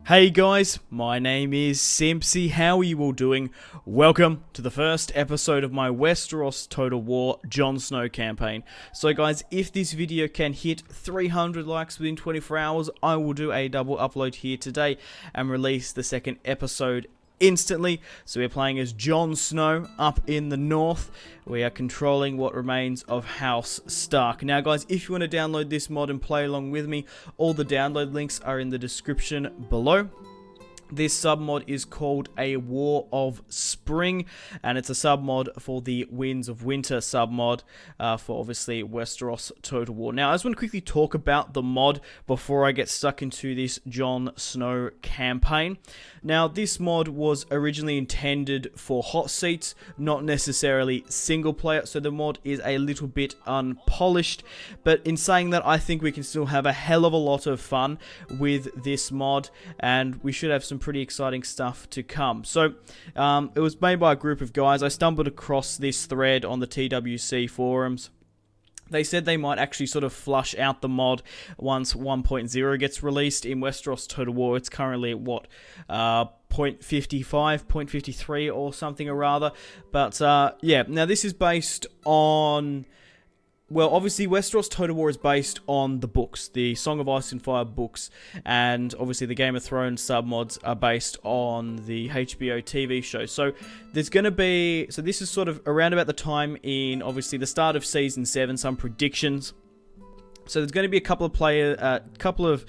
Hey guys, my name is Simpzy. How are you all doing? Welcome to the first episode of my Westeros Total War Jon Snow campaign. So guys, if this video can hit 300 likes within 24 hours, I will do a double upload here today and release the second episode instantly. So we're playing as Jon Snow up in the north. We are controlling what remains of House Stark. Now guys, if you want to download this mod and play along with me, all the download links are in the description below. This submod is called A War of Spring, and it's a submod for the Winds of Winter submod for obviously Westeros Total War. Now, I just want to quickly talk about the mod before I get stuck into this Jon Snow campaign. Now, this mod was originally intended for hot seats, not necessarily single player, so the mod is a little bit unpolished. But in saying that, I think we can still have a hell of a lot of fun with this mod, and we should have some pretty exciting stuff to come. So it was made by a group of guys. I stumbled across this thread on the TWC forums. They said they might actually sort of flush out the mod once 1.0 gets released in Westeros Total War. It's currently at what, 0.55, 0.53 or something or rather. But yeah, now this is based on... Well, obviously, Westeros Total War is based on the books, the Song of Ice and Fire books, and obviously the Game of Thrones submods are based on the HBO TV show. So there's going to be, so this is sort of around about the time in, obviously, the start of Season 7, some predictions. So there's going to be a couple of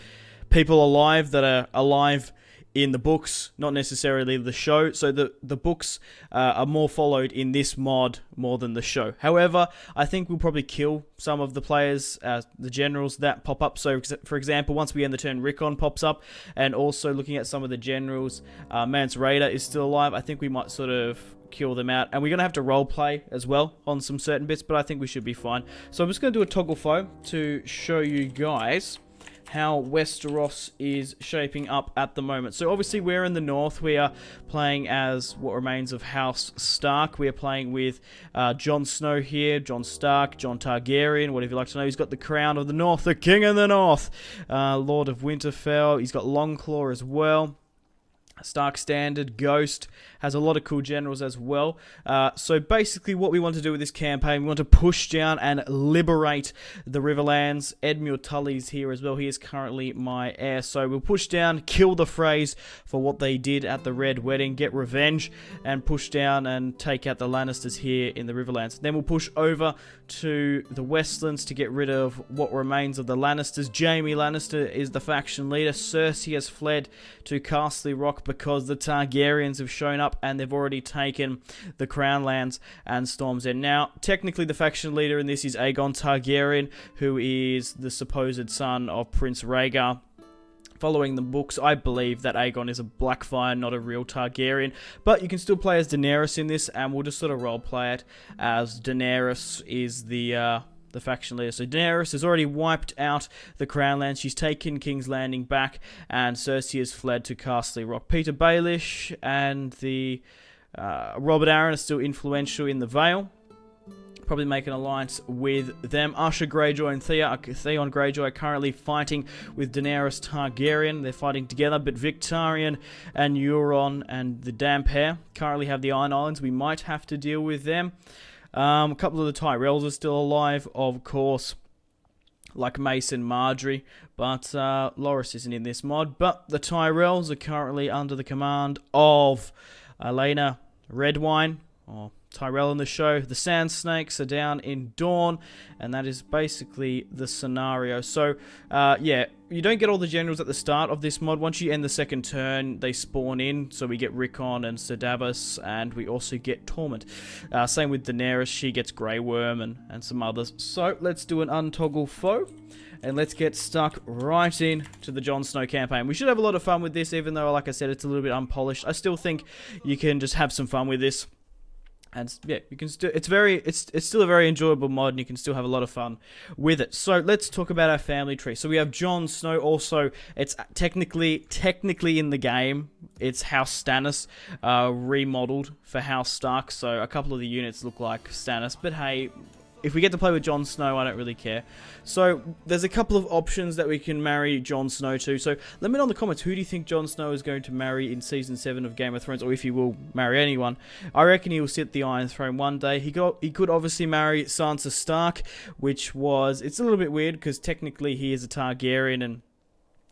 people alive that are alive in the books, not necessarily the show. So the books are more followed in this mod more than the show. However, I think we'll probably kill some of the players, the generals that pop up. So for example, once we end the turn, Rickon pops up, and also looking at some of the generals, Mance Rayder is still alive. I think we might sort of kill them out, and we're going to have to roleplay as well on some certain bits, but I think we should be fine. So I'm just going to do a toggle foe to show you guys how Westeros is shaping up at the moment. So obviously we're in the north. We are playing as what remains of House Stark. We are playing with Jon Snow here, Jon Stark, Jon Targaryen, whatever you like to know. He's got the crown of the north, the king of the north, Lord of Winterfell. He's got Longclaw as well. Stark Standard, Ghost, has a lot of cool generals as well. So basically what we want to do with this campaign, we want to push down and liberate the Riverlands. Edmure Tully's here as well. He is currently my heir. So we'll push down, kill the Freys for what they did at the Red Wedding, get revenge, and push down and take out the Lannisters here in the Riverlands. Then we'll push over to the Westlands to get rid of what remains of the Lannisters. Jaime Lannister is the faction leader. Cersei has fled to Castle Rock because the Targaryens have shown up and they've already taken the Crown Lands and Storm's End. Now, technically the faction leader in this is Aegon Targaryen, who is the supposed son of Prince Rhaegar. Following the books, I believe that Aegon is a Blackfyre, not a real Targaryen. But you can still play as Daenerys in this, and we'll just sort of roleplay it as Daenerys is the faction leader. So Daenerys has already wiped out the Crown Lands. She's taken King's Landing back, and Cersei has fled to Castle Rock. Peter Baelish and the Robert Arryn are still influential in the Vale. Probably make an alliance with them. Usher Greyjoy and Theon Greyjoy are currently fighting with Daenerys Targaryen. They're fighting together, but Victarion and Euron and the Damp Hair currently have the Iron Islands. We might have to deal with them. A couple of the Tyrells are still alive, of course, like Mace and Marjorie, but Loras isn't in this mod. But the Tyrells are currently under the command of Elena Redwine, or Tyrell in the show. The Sand Snakes are down in Dawn, and that is basically the scenario. So, yeah, you don't get all the generals at the start of this mod. Once you end the second turn, they spawn in, so we get Rickon and Ser Davos, and we also get Torment. Same with Daenerys, she gets Grey Worm and some others. So, let's do an untoggle foe, and let's get stuck right in to the Jon Snow campaign. We should have a lot of fun with this, even though, like I said, it's a little bit unpolished. I still think you can just have some fun with this. And yeah, you can still, it's still a very enjoyable mod, and you can still have a lot of fun with it. So let's talk about our family tree. So we have Jon Snow. Also, it's technically in the game, it's House Stannis, remodeled for House Stark. So a couple of the units look like Stannis, but hey, if we get to play with Jon Snow, I don't really care. So there's a couple of options that we can marry Jon Snow to. So let me know in the comments, who do you think Jon Snow is going to marry in Season 7 of Game of Thrones, or if he will marry anyone. I reckon he will sit the Iron Throne one day. He could obviously marry Sansa Stark, which was... It's a little bit weird, because technically he is a Targaryen and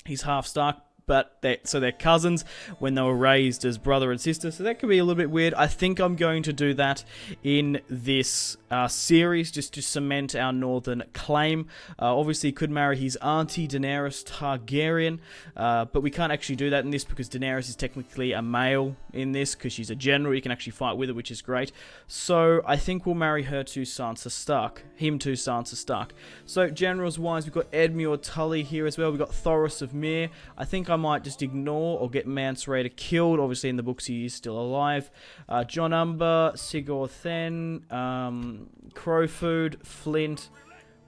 he's half Stark. But they're cousins when they were raised as brother and sister, so that could be a little bit weird. I think I'm going to do that in this series, just to cement our northern claim. Obviously, he could marry his auntie, Daenerys Targaryen, but we can't actually do that in this because Daenerys is technically a male in this, because she's a general. You can actually fight with her, which is great. So I think we'll marry her to Sansa Stark. Him to Sansa Stark. So generals-wise, we've got Edmure Tully here as well. We've got Thoros of Myr. I think I might just ignore or get Mance Rayder killed. Obviously, in the books, he is still alive. Jon Umber, Sigurd Then, Crowfood, Flint.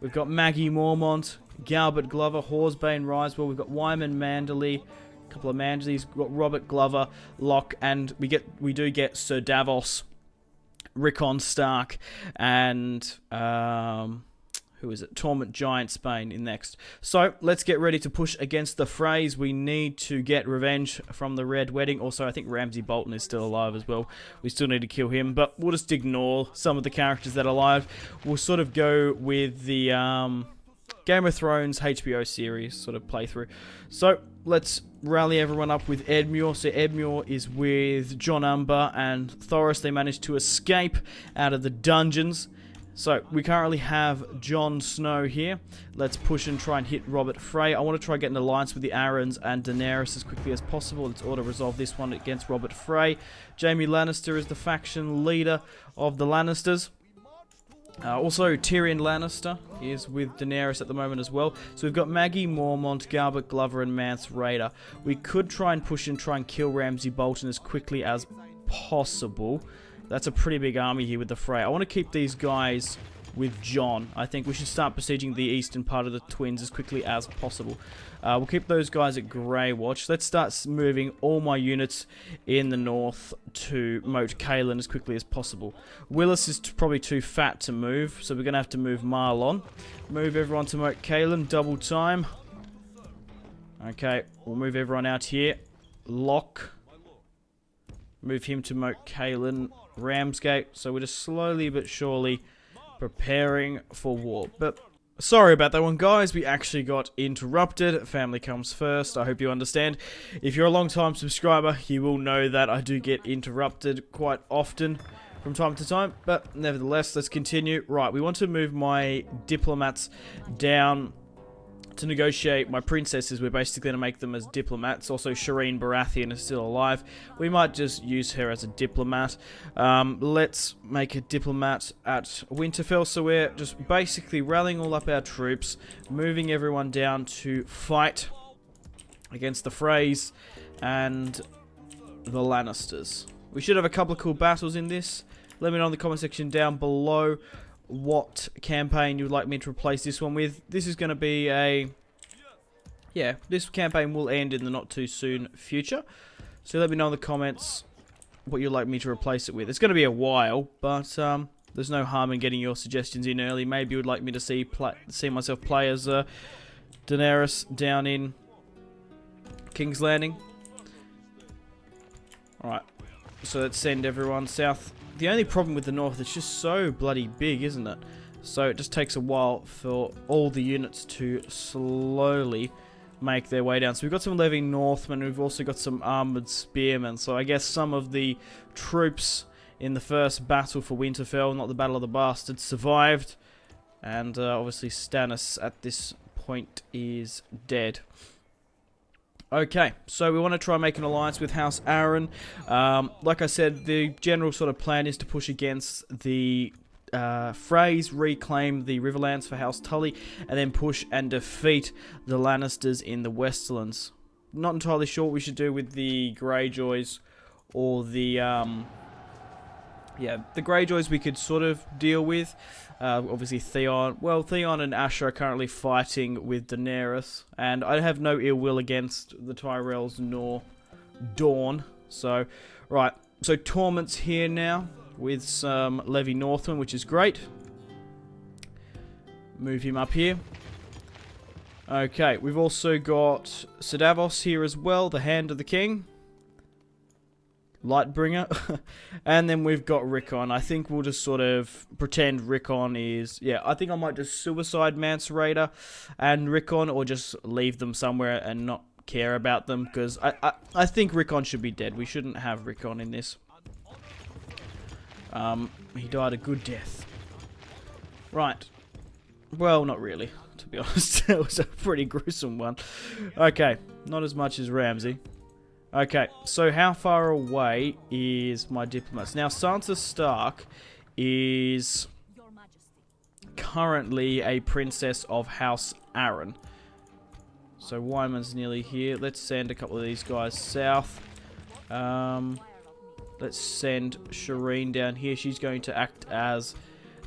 We've got Maggie Mormont, Galbert Glover, Horsebane Risewell. We've got Wyman Manderley, a couple of Manderleys. We've got Robert Glover, Locke, and we do get Sir Davos, Rickon Stark, and who is it? Torment Giantsbane in next. So let's get ready to push against the Freys. We need to get revenge from the Red Wedding. Also, I think Ramsay Bolton is still alive as well. We still need to kill him, but we'll just ignore some of the characters that are alive. We'll sort of go with the Game of Thrones HBO series sort of playthrough. So let's rally everyone up with Edmure. So Edmure is with Jon Umber and Thoros. They managed to escape out of the dungeons. So, we currently have Jon Snow here. Let's push and try and hit Robert Frey. I want to try and get an alliance with the Arryns and Daenerys as quickly as possible. Let's auto-resolve this one against Robert Frey. Jaime Lannister is the faction leader of the Lannisters. Also, Tyrion Lannister is with Daenerys at the moment as well. So we've got Maggie Mormont, Galbert Glover, and Mance Rayder. We could try and push and try and kill Ramsay Bolton as quickly as possible. That's a pretty big army here with the Frey. I want to keep these guys with Jon. I think we should start besieging the eastern part of the Twins as quickly as possible. We'll keep those guys at Grey Watch. Let's start moving all my units in the north to Moat Cailin as quickly as possible. Willis is probably too fat to move, so we're going to have to move Marlon. Move everyone to Moat Cailin, double time. Okay, we'll move everyone out here. Locke. Move him to Moat Cailin. Ramsgate. So we're just slowly but surely preparing for war. But sorry about that one, guys. We actually got interrupted. Family comes first. I hope you understand. If you're a long-time subscriber, you will know that I do get interrupted quite often from time to time. But nevertheless, let's continue. Right, we want to move my diplomats down to negotiate. My princesses, we're basically going to make them as diplomats. Also, Shireen Baratheon is still alive. We might just use her as a diplomat. Let's make a diplomat at Winterfell. So we're just basically rallying all up our troops, moving everyone down to fight against the Freys and the Lannisters. We should have a couple of cool battles in this. Let me know in the comment section down below what campaign you would like me to replace this one with. This is going to be a... Yeah, this campaign will end in the not too soon future. So let me know in the comments what you'd like me to replace it with. It's going to be a while, but there's no harm in getting your suggestions in early. Maybe you would like me to see myself play as Daenerys down in King's Landing. Alright, so let's send everyone south. The only problem with the north, it's just so bloody big, isn't it? So it just takes a while for all the units to slowly make their way down. So we've got some Levy Northmen, we've also got some armoured spearmen. So I guess some of the troops in the first battle for Winterfell, not the Battle of the Bastards, survived. And obviously Stannis at this point is dead. Okay, so we want to try and make an alliance with House Arryn. Like I said, the general sort of plan is to push against the Freys, reclaim the Riverlands for House Tully, and then push and defeat the Lannisters in the Westerlands. Not entirely sure what we should do with the Greyjoys or the... yeah, the Greyjoys we could sort of deal with. Obviously Theon. Well, Theon and Asher are currently fighting with Daenerys. And I have no ill will against the Tyrells nor Dawn. So, right. So Torment's here now with some Levy Northmen, which is great. Move him up here. Okay, we've also got Sedavos here as well, the Hand of the King. Lightbringer. And then we've got Rickon. I think we'll just sort of pretend Rickon is... Yeah, I think I might just suicide Mance Raider and Rickon, or just leave them somewhere and not care about them, because I think Rickon should be dead. We shouldn't have Rickon in this. He died a good death. Right. Well, not really, to be honest. It was a pretty gruesome one. Okay, not as much as Ramsay. Okay, so how far away is my diplomats? Now, Sansa Stark is currently a princess of House Arryn. So Wyman's nearly here. Let's send a couple of these guys south. Let's send Shireen down here. She's going to act as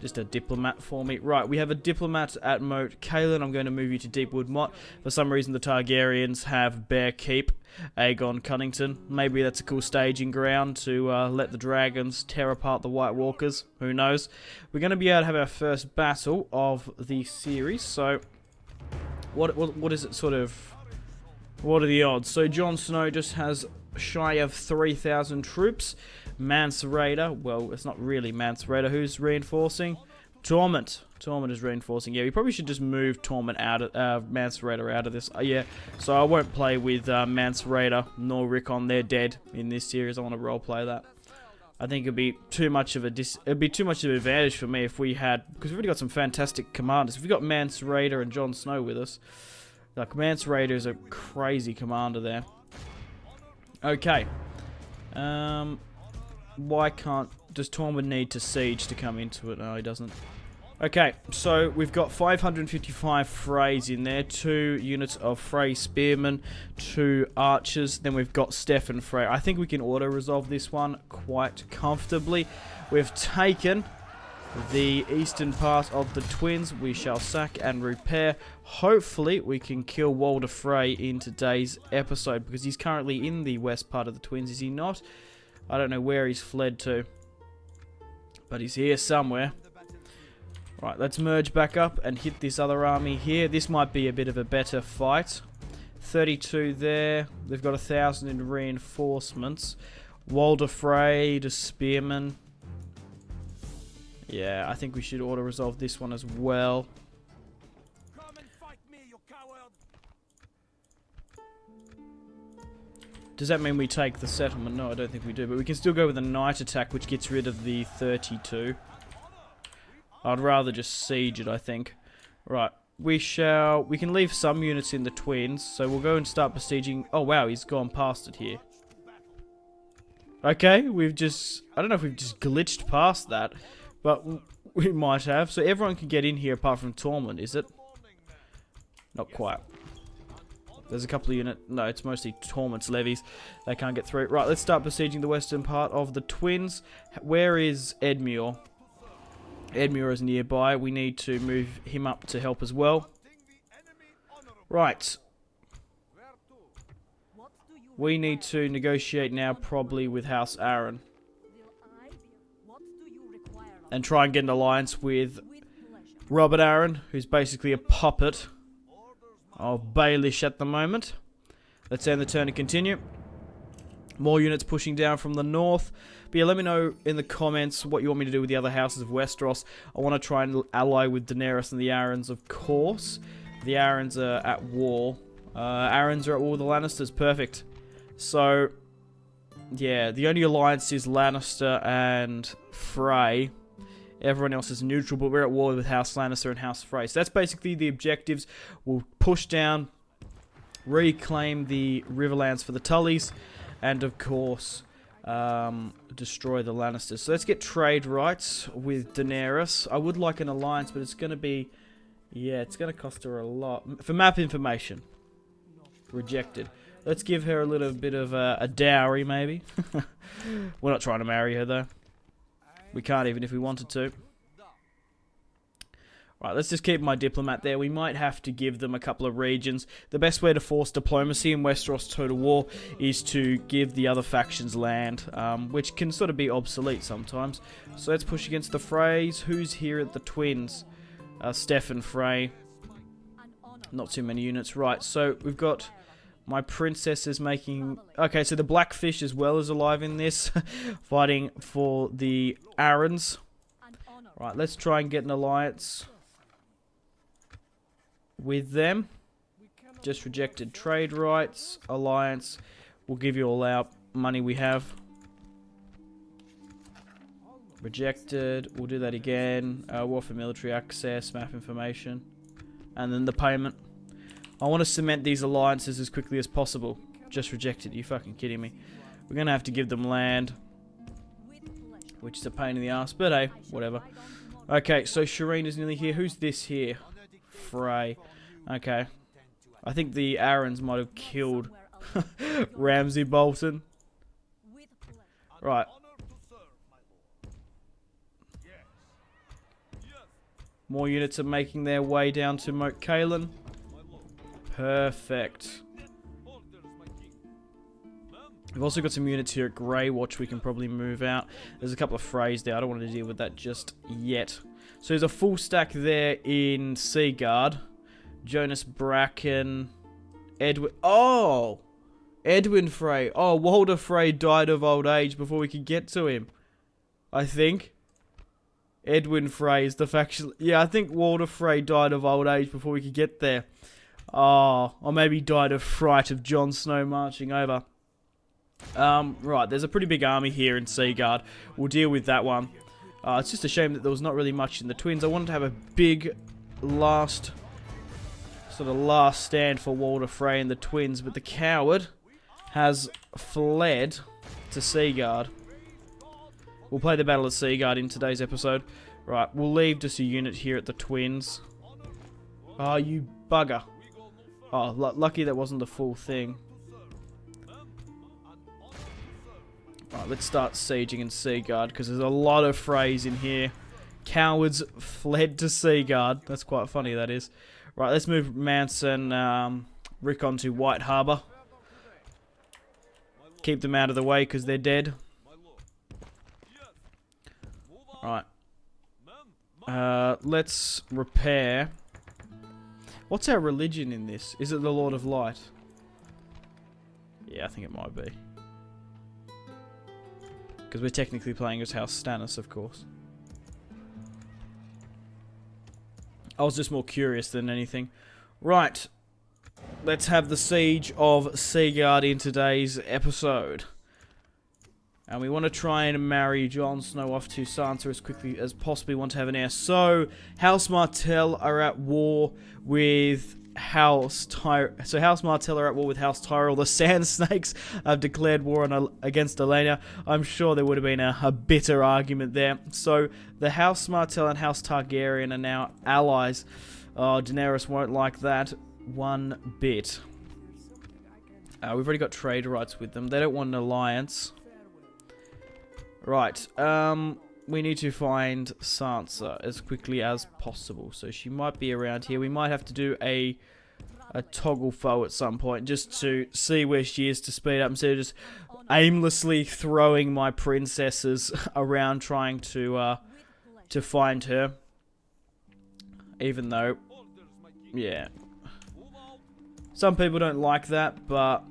just a diplomat for me. Right, we have a diplomat at Moat Cailin. I'm going to move you to Deepwood Mott. For some reason, the Targaryens have Bear Keep, Aegon Cunnington. Maybe that's a cool staging ground to let the dragons tear apart the White Walkers. Who knows? We're going to be able to have our first battle of the series. So, what is it sort of... What are the odds? So, Jon Snow just has shy of 3,000 troops. Mance Raider, well, it's not really Mance Raider. Who's reinforcing? Torment. Torment is reinforcing. Yeah, we probably should just move Torment out of Mance Raider out of this. Yeah, so I won't play with Mance Raider nor Rickon. They're dead in this series. I want to roleplay that. I think it'd be too much of an advantage for me if we had, because we've already got some fantastic commanders. If we got Mance Raider and Jon Snow with us, like Mance Raider is a crazy commander there. Okay. Why can't... Does Tormund need to siege to come into it? No, he doesn't. Okay, so we've got 555 Freys in there. 2 units of Frey Spearmen, 2 archers. Then we've got Stefan Frey. I think we can auto-resolve this one quite comfortably. We've taken the eastern part of the Twins. We shall sack and repair. Hopefully, we can kill Walder Frey in today's episode, because he's currently in the west part of the Twins, is he not? I don't know where he's fled to, but he's here somewhere. Right, let's merge back up and hit this other army here. This might be a bit of a better fight. 32 there. They've got 1,000 in reinforcements. Walder Frey to Spearman. Yeah, I think we should auto-resolve this one as well. Does that mean we take the settlement? No, I don't think we do. But we can still go with a night attack, which gets rid of the 32. I'd rather just siege it, I think. Right. We can leave some units in the Twins. So we'll go and start besieging. Oh, wow. He's gone past it here. Okay. I don't know if we've just glitched past that. But we might have. So everyone can get in here apart from Tormund, is it? Not quite. There's a couple of units. No, it's mostly Tormund's levies. They can't get through. Right, let's start besieging the western part of the Twins. Where is Edmure? Edmure is nearby. We need to move him up to help as well. Right. We need to negotiate now probably with House Arryn. And try and get an alliance with Robert Arryn, who's basically a puppet of Baelish at the moment. Let's end the turn and continue. More units pushing down from the north. But yeah, let me know in the comments what you want me to do with the other houses of Westeros. I want to try and ally with Daenerys and the Arryns, of course. The Arryns are at war. Arryns are at war with the Lannisters. Perfect. So, yeah, the only alliance is Lannister and Frey. Everyone else is neutral, but we're at war with House Lannister and House Frey. So that's basically the objectives. We'll push down, reclaim the Riverlands for the Tullys, and of course, destroy the Lannisters. So let's get trade rights with Daenerys. I would like an alliance, but it's going to be... Yeah, it's going to cost her a lot. For map information. Rejected. Let's give her a little bit of a dowry, maybe. We're not trying to marry her, though. We can't even if we wanted to. Right, let's just keep my diplomat there. We might have to give them a couple of regions. The best way to force diplomacy in Westeros Total War is to give the other factions land, which can sort of be obsolete sometimes. So let's push against the Freys. Who's here at the Twins? Stefan Frey. Not too many units. Right, so we've got my princesses making... Okay, so the Blackfish as well is alive in this. Fighting for the Arryns. Right, let's try and get an alliance with them. Just rejected trade rights. Alliance. We'll give you all our money we have. Rejected. We'll do that again. War for military access. Map information. And then the payment. I want to cement these alliances as quickly as possible. Just rejected. You fucking kidding me? We're going to have to give them land. Which is a pain in the ass. But hey, whatever. Okay, so Shireen is nearly here. Who's this here? Frey. Okay. I think the Arryns might have killed Ramsay Bolton. Right. More units are making their way down to Moat Cailin. Perfect. We've also got some units here at Greywatch we can probably move out. There's a couple of Freys there. I don't want to deal with that just yet. So there's a full stack there in Seaguard. Jonas Bracken. Edwin. Oh! Edwin Frey. Oh, Walder Frey died of old age before we could get to him. I think. Edwin Frey is the faction. Yeah, I think Walder Frey died of old age before we could get there. Oh, or maybe died of fright of Jon Snow marching over. Right, there's a pretty big army here in Seaguard. We'll deal with that one. It's just a shame that there was not really much in the Twins. I wanted to have a big last stand for Walder Frey and the Twins, but the coward has fled to Seaguard. We'll play the Battle of Seaguard in today's episode. Right, we'll leave just a unit here at the Twins. Oh, you bugger. Oh, lucky that wasn't the full thing. Right, let's start sieging in Seaguard, because there's a lot of Freys in here. Cowards fled to Seaguard. That's quite funny, that is. Right, let's move Manson, Rickon to White Harbour. Keep them out of the way, because they're dead. Right. Let's repair. What's our religion in this? Is it the Lord of Light? Yeah, I think it might be. Because we're technically playing as House Stannis, of course. I was just more curious than anything. Right. Let's have the Siege of Seaguard in today's episode. And we want to try and marry Jon Snow off to Sansa as quickly as possible. We want to have an heir. So, House Martell are at war with House Tyrell. So, House Martell are at war with House Tyrell. The Sand Snakes have declared war against Elena. I'm sure there would have been a bitter argument there. So, the House Martell and House Targaryen are now allies. Oh, Daenerys won't like that one bit. We've already got trade rights with them. They don't want an alliance. Right, we need to find Sansa as quickly as possible. So she might be around here. We might have to do a toggle foe at some point just to see where she is to speed up instead of just aimlessly throwing my princesses around trying to find her. Even though, yeah, some people don't like that, but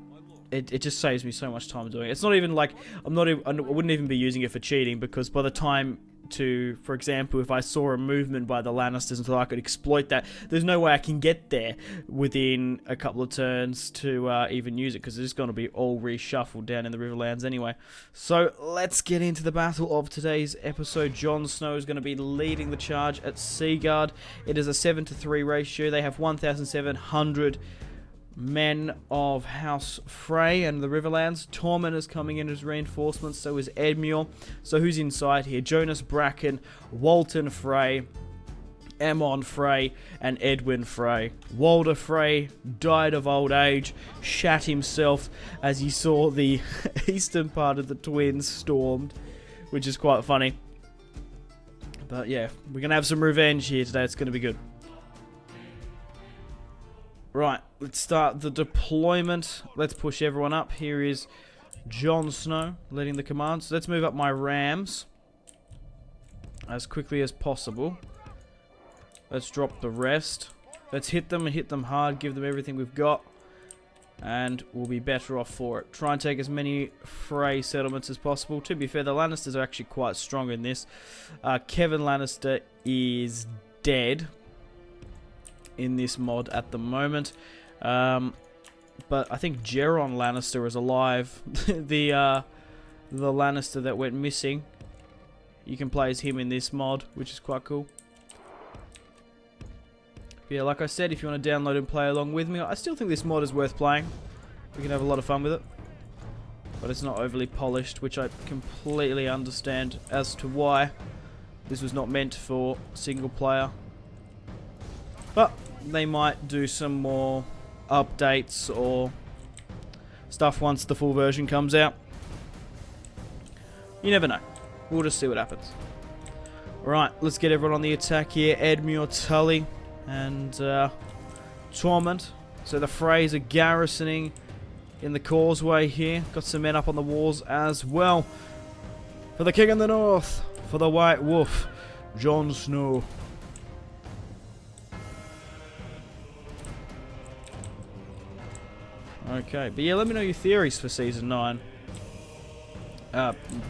it just saves me so much time doing it. It's not even like I wouldn't even be using it for cheating, because by the time to, for example, if I saw a movement by the Lannisters and thought I could exploit that, there's no way I can get there within a couple of turns to even use it, because it's just going to be all reshuffled down in the Riverlands anyway. So let's get into the battle of today's episode. Jon Snow is going to be leading the charge at Seaguard. It is a 7-to-3 ratio. They have 1,700 men of House Frey and the Riverlands. Tormund is coming in as reinforcements, so is Edmure. So who's inside here? Jonas Bracken, Walton Frey, Aemon Frey, and Edwin Frey. Walder Frey died of old age, shat himself as he saw the eastern part of the Twins stormed, which is quite funny. But yeah, we're going to have some revenge here today. It's going to be good. Right, let's start the deployment. Let's push everyone up. Here is Jon Snow leading the command. So let's move up my rams as quickly as possible. Let's drop the rest. Let's hit them and hit them hard. Give them everything we've got. And we'll be better off for it. Try and take as many Frey settlements as possible. To be fair, the Lannisters are actually quite strong in this. Kevin Lannister is dead in this mod at the moment. But I think Geron Lannister is alive. the Lannister that went missing. You can play as him in this mod, which is quite cool. But yeah, like I said, if you want to download and play along with me, I still think this mod is worth playing. We can have a lot of fun with it. But it's not overly polished, which I completely understand as to why. This was not meant for single player. But they might do some more updates or stuff once the full version comes out. You never know. We'll just see what happens. Alright, let's get everyone on the attack here. Edmure, Tully, and Torment. So the Freys are garrisoning in the causeway here. Got some men up on the walls as well. For the King in the North. For the White Wolf. Jon Snow. Okay, but yeah, let me know your theories for Season 9.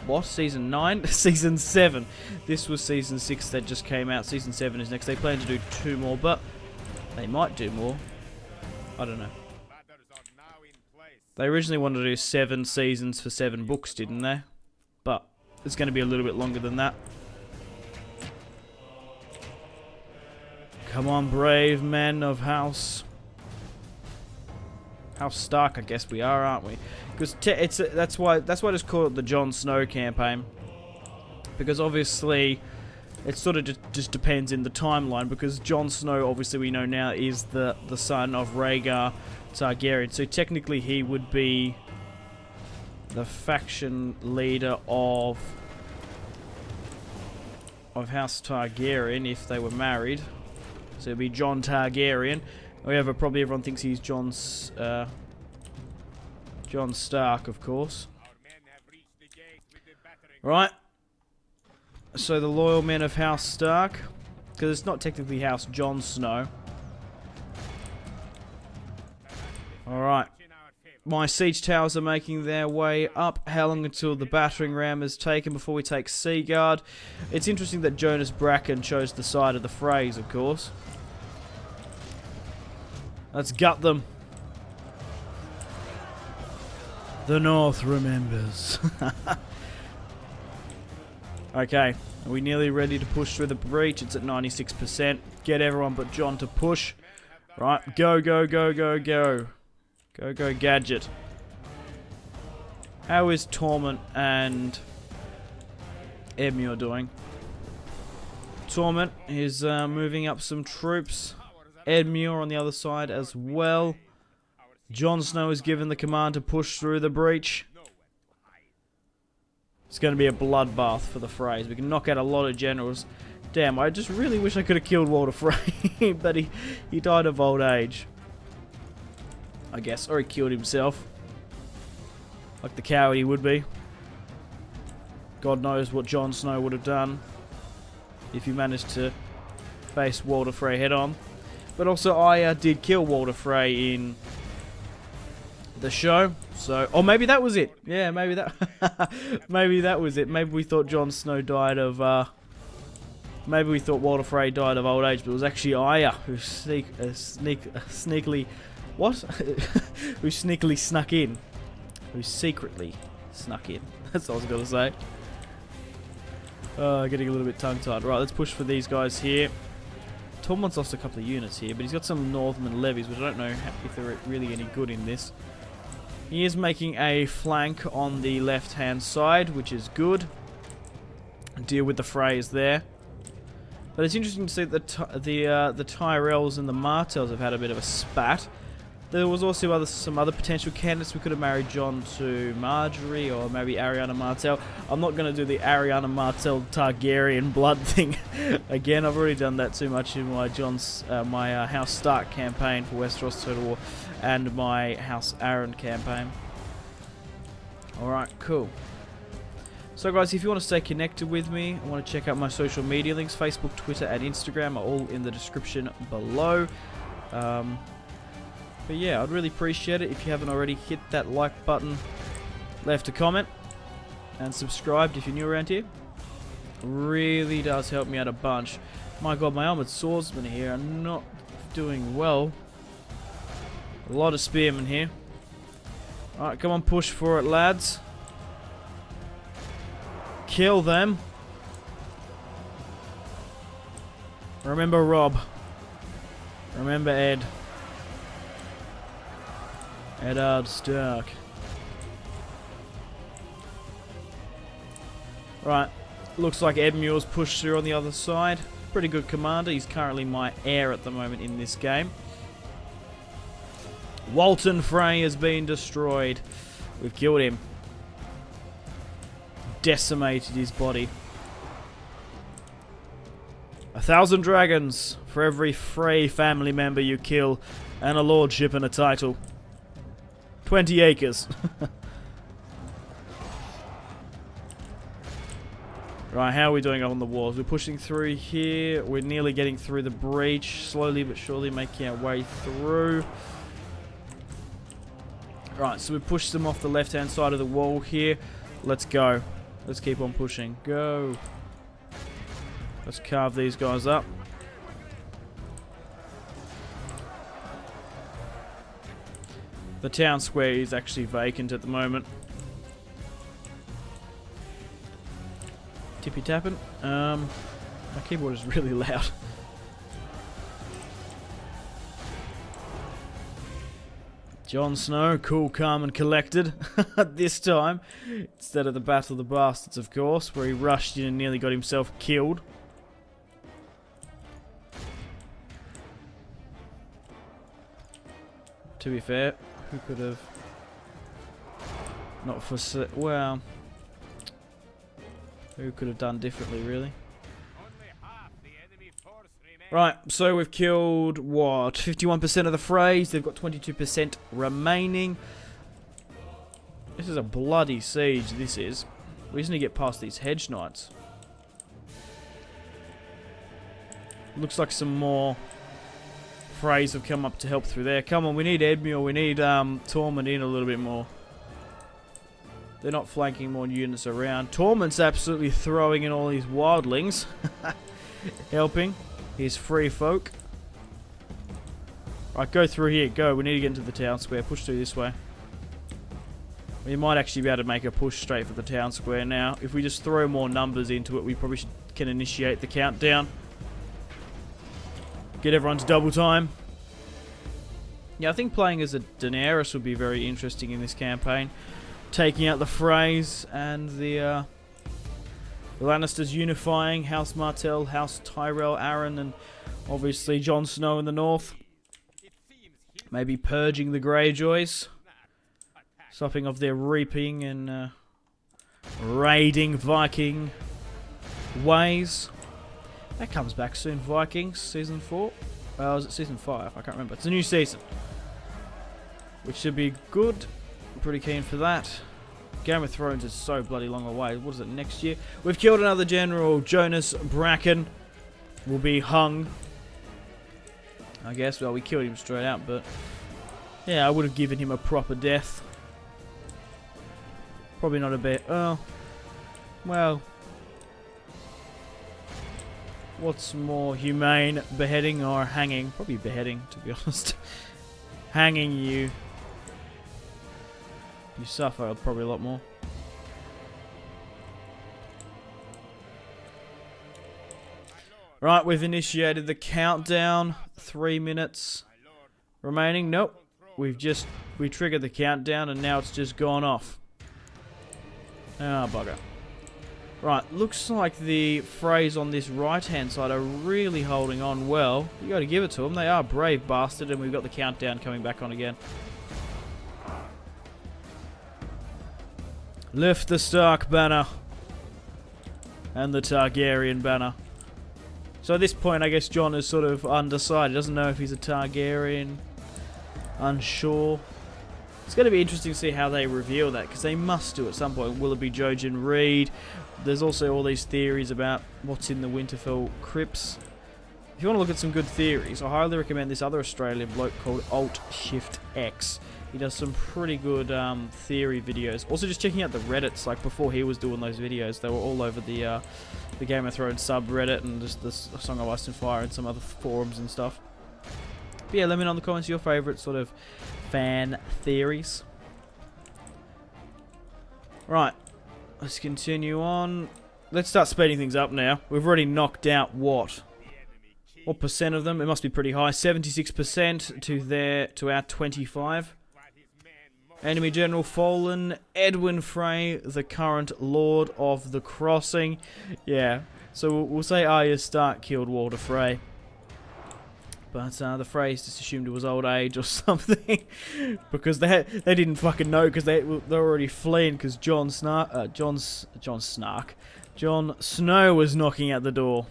What? Season 9? Season 7. This was Season 6 that just came out. Season 7 is next. They plan to do 2 more, but they might do more. I don't know. They originally wanted to do 7 seasons for 7 books, didn't they? But it's going to be a little bit longer than that. Come on, brave men of House Stark, I guess we are, aren't we? Because that's why I just call it the Jon Snow campaign. Because obviously, it sort of just depends in the timeline. Because Jon Snow, obviously we know now, is the son of Rhaegar Targaryen. So technically he would be the faction leader of House Targaryen if they were married. So it'd be Jon Targaryen. However, probably everyone thinks he's Jon Stark, of course. Right. So the loyal men of House Stark, because it's not technically House Jon Snow. Alright. My siege towers are making their way up. How long until the battering ram is taken before we take Seaguard? It's interesting that Jonas Bracken chose the side of the Freys, of course. Let's gut them. The North remembers. Okay, are we nearly ready to push through the breach? It's at 96%. Get everyone but Jon to push. Right, go, go, go, go, go. Go, go, Gadget. How is Torment and Edmure doing? Torment is moving up some troops. Edmure on the other side as well. Jon Snow is given the command to push through the breach. It's going to be a bloodbath for the Freys. We can knock out a lot of generals. Damn, I just really wish I could have killed Walder Frey, but he died of old age. I guess, or he killed himself. Like the coward he would be. God knows what Jon Snow would have done if he managed to face Walder Frey head on. But also, I did kill Walder Frey in the show. So, or maybe that was it. Yeah, maybe that. Maybe that was it. Maybe we thought Jon Snow died of. Maybe we thought Walder Frey died of old age, but it was actually Arya who sneakily, what? Who sneakily snuck in. Who secretly snuck in. That's what I was gonna say. Getting a little bit tongue-tied. Right, let's push for these guys here. Tormund's lost a couple of units here, but he's got some Northern levies, which I don't know if they're really any good in this. He is making a flank on the left-hand side, which is good. Deal with the Freys there. But it's interesting to see that the Tyrells and the Martells have had a bit of a spat. There was also some other potential candidates. We could have married Jon to Marjorie or maybe Ariana Martell. I'm not going to do the Ariana Martell Targaryen blood thing again. I've already done that too much in my House Stark campaign for Westeros Total War and my House Aaron campaign. Alright, cool. So guys, if you want to stay connected with me, I want to check out my social media links. Facebook, Twitter, and Instagram are all in the description below. But yeah, I'd really appreciate it if you haven't already. Hit that like button, left a comment, and subscribed if you're new around here. Really does help me out a bunch. My god, my armored swordsmen here are not doing well. A lot of spearmen here. Alright, come on, push for it, lads. Kill them. Remember Rob. Remember Ed. Eddard Stark. Right. Looks like Ed Muir's pushed through on the other side. Pretty good commander. He's currently my heir at the moment in this game. Walton Frey has been destroyed. We've killed him. Decimated his body. 1,000 dragons for every Frey family member you kill, and a lordship and a title. 20 acres. Right, how are we doing on the walls? We're pushing through here. We're nearly getting through the breach. Slowly but surely making our way through. Right, so we pushed them off the left-hand side of the wall here. Let's go. Let's keep on pushing. Go. Let's carve these guys up. The town square is actually vacant at the moment. Tippy tapping. My keyboard is really loud. Jon Snow, cool, calm, and collected this time, instead of the Battle of the Bastards, of course, where he rushed in and nearly got himself killed. To be fair, who could have not foreseen? Well, who could have done differently, really? Right, so we've killed, what, 51% of the Freys. They've got 22% remaining. This is a bloody siege, this is. We just need to get past these hedge knights. Looks like some more Freys have come up to help through there. Come on, we need Edmure, we need Tormund in a little bit more. They're not flanking more units around. Tormund's absolutely throwing in all these wildlings. Helping. Here's free folk. Right, go through here. Go. We need to get into the town square. Push through this way. We might actually be able to make a push straight for the town square now. If we just throw more numbers into it, we probably can initiate the countdown. Get everyone to double time. Yeah, I think playing as a Daenerys would be very interesting in this campaign. Taking out the Freys and the Lannisters unifying, House Martell, House Tyrell, Arryn, and obviously Jon Snow in the north. Maybe purging the Greyjoys. Stopping of their reaping and raiding Viking ways. That comes back soon, Vikings, Season 4. Is it Season 5? I can't remember. It's a new season. Which should be good. I'm pretty keen for that. Game of Thrones is so bloody long away. What is it, next year? We've killed another general. Jonas Bracken will be hung. I guess. Well, we killed him straight out, but yeah, I would have given him a proper death. Probably not a bit. Oh, well. What's more humane, beheading or hanging? Probably beheading, to be honest. Hanging you. You suffer probably a lot more. Right, we've initiated the countdown. 3 minutes remaining. Nope. We triggered the countdown and now it's just gone off. Ah, bugger. Right, looks like the Freys on this right-hand side are really holding on well. You got to give it to them. They are brave bastard, and we've got the countdown coming back on again. Lift the Stark banner. And the Targaryen banner. So at this point, I guess Jon is sort of undecided. Doesn't know if he's a Targaryen. Unsure. It's going to be interesting to see how they reveal that, because they must do at some point. Will it be Jojen Reed? There's also all these theories about what's in the Winterfell crypts. If you want to look at some good theories, I highly recommend this other Australian bloke called Alt Shift X. He does some pretty good theory videos. Also, just checking out the Reddits, like before he was doing those videos, they were all over the Game of Thrones subreddit and just the Song of Ice and Fire and some other forums and stuff. But yeah, let me know in the comments your favourite sort of fan theories. Right, let's continue on. Let's start speeding things up now. We've already knocked out what percent of them? It must be pretty high. 76% to our 25. Enemy General fallen. Edwin Frey, the current Lord of the Crossing. Yeah, so we'll say Arya Stark killed Walder Frey. But the Freys just assumed it was old age or something, because they didn't fucking know, because they're already fleeing, because Jon Snow was knocking at the door.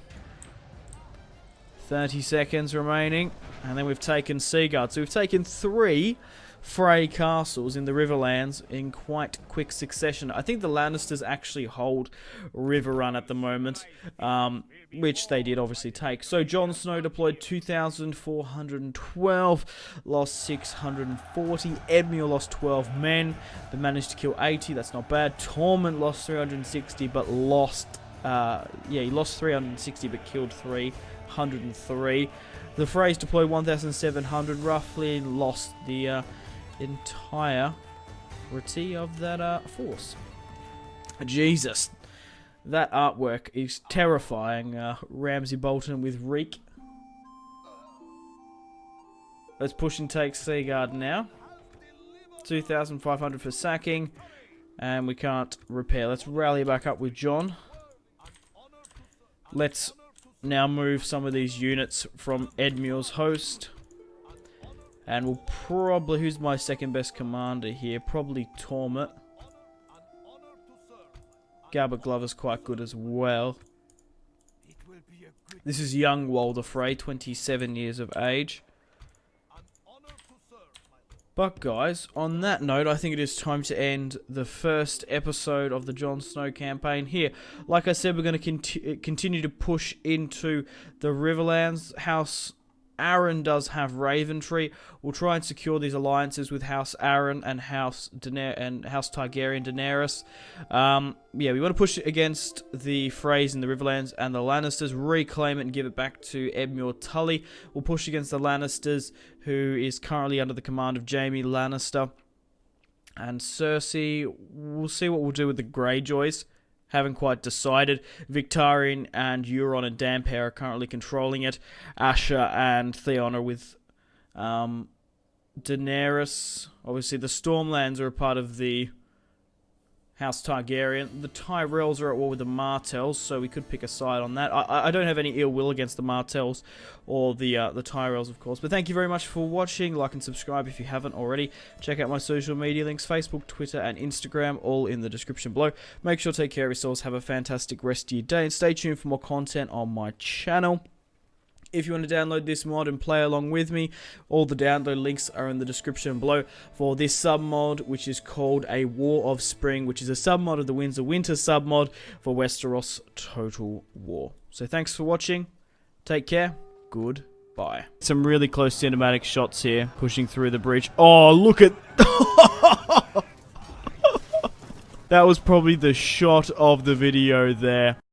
30 seconds remaining, and then we've taken Seaguard. So we've taken 3 Frey castles in the Riverlands in quite quick succession. I think the Lannisters actually hold Riverrun at the moment, which they did obviously take. So Jon Snow deployed 2,412, lost 640. Edmure lost 12 men, but managed to kill 80. That's not bad. Tormund lost 360, but lost... he lost 360, but killed 303. The Freys deployed 1,700 roughly, and lost the entirety of that force. Jesus, that artwork is terrifying. Ramsay Bolton with Reek. Let's push and take Seaguard now. 2,500 for sacking, and we can't repair. Let's rally back up with Jon. Let's now move some of these units from Edmure's host. And we'll probably... Who's my second best commander here? Probably Tormund. Gabba Glover's quite good as well. This is young Walder Frey, 27 years of age. But guys, on that note, I think it is time to end the first episode of the Jon Snow campaign here. Like I said, we're going to continue to push into the Riverlands. House Aaron does have Raventree. We'll try and secure these alliances with House Aaron and House Targaryen Daenerys. Yeah, we want to push against the Freys in the Riverlands and the Lannisters, reclaim it and give it back to Edmure Tully. We'll push against the Lannisters, who is currently under the command of Jaime Lannister and Cersei. We'll see what we'll do with the Greyjoys. Haven't quite decided. Victarion and Euron and Dampere are currently controlling it. Asha and Theon are with Daenerys. Obviously, the Stormlands are a part of the House Targaryen. The Tyrells are at war with the Martells, so we could pick a side on that. I don't have any ill will against the Martells or the Tyrells, of course. But thank you very much for watching. Like and subscribe if you haven't already. Check out my social media links, Facebook, Twitter, and Instagram, all in the description below. Make sure to take care of yourselves. Have a fantastic rest of your day, and stay tuned for more content on my channel. If you want to download this mod and play along with me, all the download links are in the description below for this sub-mod, which is called A War of Spring, which is a sub-mod of the Winds of Winter sub-mod for Westeros Total War. So thanks for watching, take care, goodbye. Some really close cinematic shots here, pushing through the breach. Oh, look at... That was probably the shot of the video there.